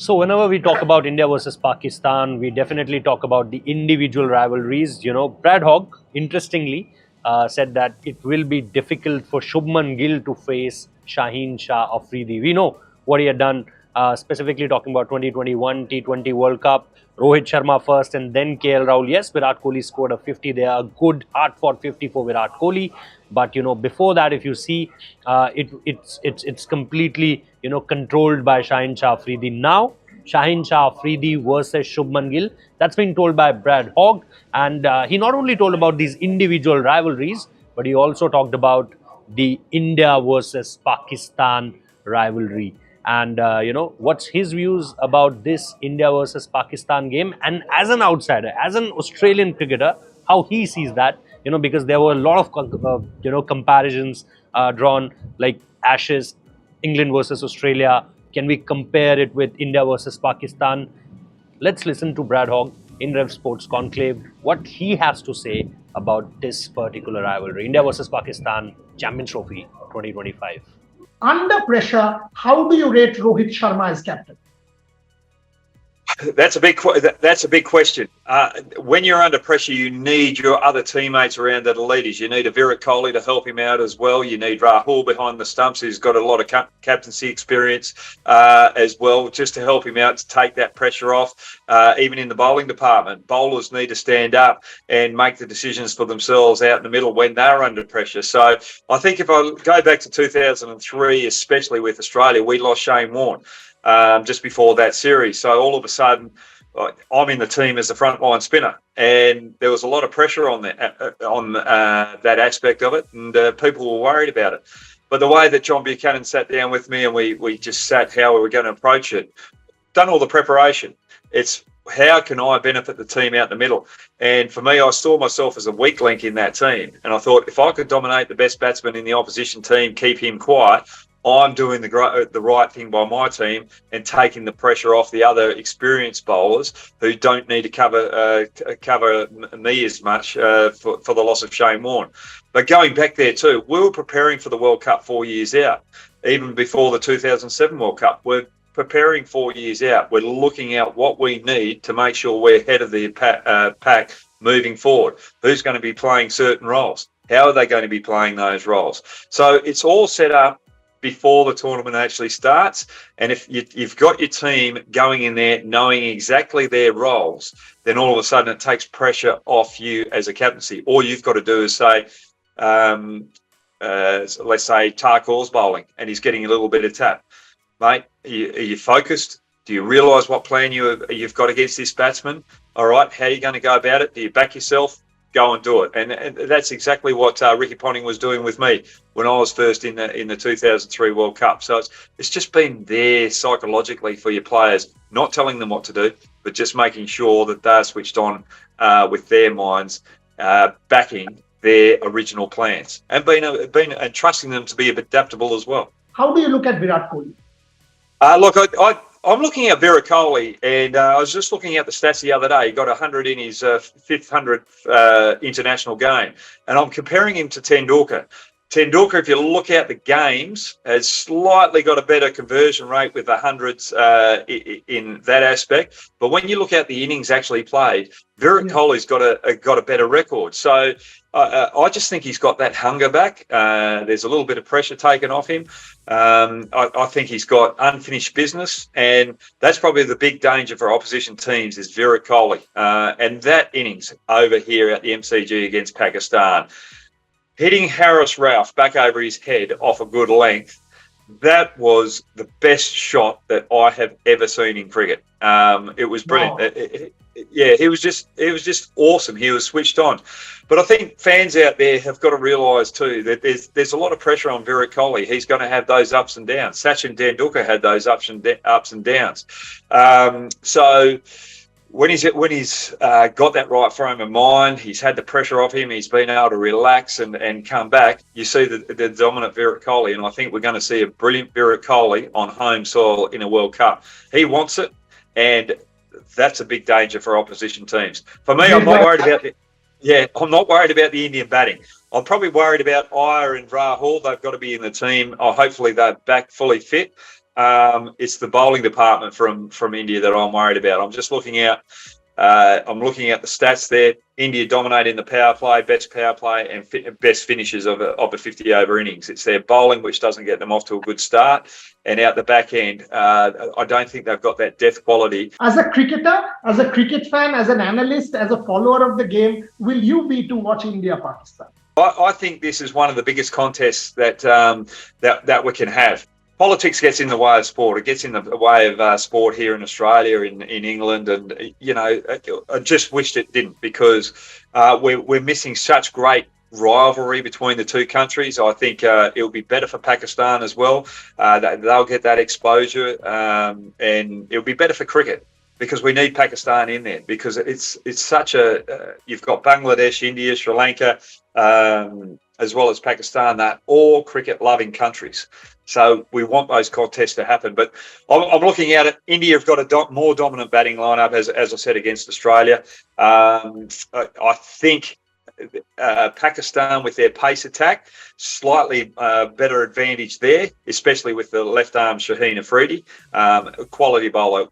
So whenever we talk about India versus Pakistan, we definitely talk about the individual rivalries. Brad Hogg, interestingly, said that it will be difficult for Shubman Gill to face Shaheen Shah Afridi. We know what he had done, specifically talking about 2021 T20 World Cup. Rohit Sharma first and then KL Rahul. Yes, Virat Kohli scored a 50 there, a good hard-fought 50 for Virat Kohli. But before that, if you see, it's completely controlled by Shaheen Shah Afridi. Now Shaheen Shah Afridi versus Shubman Gill. That's been told by Brad Hogg, and he not only told about these individual rivalries, but he also talked about the India versus Pakistan rivalry. And what's his views about this India versus Pakistan game, and as an outsider, as an Australian cricketer, how he sees that. Because there were a lot of comparisons drawn, like Ashes, England versus Australia. Can we compare it with India versus Pakistan? Let's listen to Brad Hogg in Revsportz Conclave, what he has to say about this particular rivalry, India versus Pakistan Champions Trophy 2025. Under pressure, how do you rate Rohit Sharma as captain? That's a big question. When you're under pressure, you need your other teammates around that are leaders. You need a Virat Kohli to help him out as well. You need Rahul behind the stumps, who's got a lot of captaincy experience as well, just to help him out to take that pressure off. Even in the bowling department, bowlers need to stand up and make the decisions for themselves out in the middle when they're under pressure. So I think if I go back to 2003, especially with Australia, we lost Shane Warne just before that series. So all of a sudden, I'm in the team as the frontline spinner, and there was a lot of pressure on that aspect of it, and people were worried about it. But the way that John Buchanan sat down with me and we just sat how we were going to approach it, done all the preparation. It's how can I benefit the team out in the middle? And for me, I saw myself as a weak link in that team. And I thought if I could dominate the best batsman in the opposition team, keep him quiet, I'm doing the right thing by my team and taking the pressure off the other experienced bowlers who don't need to cover me as much for the loss of Shane Warne. But going back there too, we were preparing for the World Cup 4 years out, even before the 2007 World Cup. We're preparing 4 years out. We're looking at what we need to make sure we're ahead of the pack moving forward. Who's going to be playing certain roles? How are they going to be playing those roles? So it's all set up before the tournament actually starts. And if you've got your team going in there knowing exactly their roles, then all of a sudden it takes pressure off you as a captaincy. All you've got to do is say, let's say Tarkor's bowling and he's getting a little bit of tap. Mate, are you focused? Do you realise what plan you've got against this batsman? All right, how are you going to go about it? Do you back yourself? Go and do it. And that's exactly what Ricky Ponting was doing with me when I was first in the 2003 World Cup. So it's just been there psychologically for your players, not telling them what to do, but just making sure that they're switched on with their minds, backing their original plans and and trusting them to be adaptable as well. How do you look at Virat Kohli? Look, I'm looking at Virat Kohli, and I was just looking at the stats the other day. He got 100 in his 500th international game, and I'm comparing him to Tendulkar. Tendulkar, if you look at the games, has slightly got a better conversion rate with the hundreds in that aspect. But when you look at the innings actually played, Virat Kohli's got a better record. So I just think he's got that hunger back. There's a little bit of pressure taken off him. I think he's got unfinished business, and that's probably the big danger for opposition teams is Virat Kohli. And that innings over here at the MCG against Pakistan, hitting Harris Ralph back over his head off a good length, that was the best shot that I have ever seen in cricket. It was brilliant. Wow. It was just awesome. He was switched on. But I think fans out there have got to realise too that there's a lot of pressure on Virat Kohli. He's going to have those ups and downs. Sachin Tendulkar had those ups and downs. So when he's got that right frame of mind, he's had the pressure off him, he's been able to relax and come back, you see the dominant Virat Kohli, and I think we're going to see a brilliant Virat Kohli on home soil in a World Cup. He wants it, and that's a big danger for opposition teams. For me, I'm not worried about the Indian batting. I'm probably worried about Iyer and Rahul. They've got to be in the team. Hopefully they're back fully fit. It's the bowling department from India that I'm worried about. I'm just looking out. I'm looking at the stats there. India dominating the power play, best power play, and best finishes of a 50-over innings. It's their bowling which doesn't get them off to a good start, and out the back end, I don't think they've got that depth quality. As a cricketer, as a cricket fan, as an analyst, as a follower of the game, will you be to watch India-Pakistan? I think this is one of the biggest contests that we can have. Politics gets in the way of sport. It gets in the way of sport here in Australia, in England, and I just wished it didn't, because we're missing such great rivalry between the two countries. I think it'll be better for Pakistan as well. They'll get that exposure, and it'll be better for cricket, because we need Pakistan in there, because it's such a you've got Bangladesh, India, Sri Lanka, as well as Pakistan. They're all cricket loving countries. So we want those contests to happen. But I'm looking at it. India have got a more dominant batting lineup, as I said, against Australia. I think Pakistan, with their pace attack, slightly better advantage there, especially with the left arm Shaheen Afridi, quality bowler.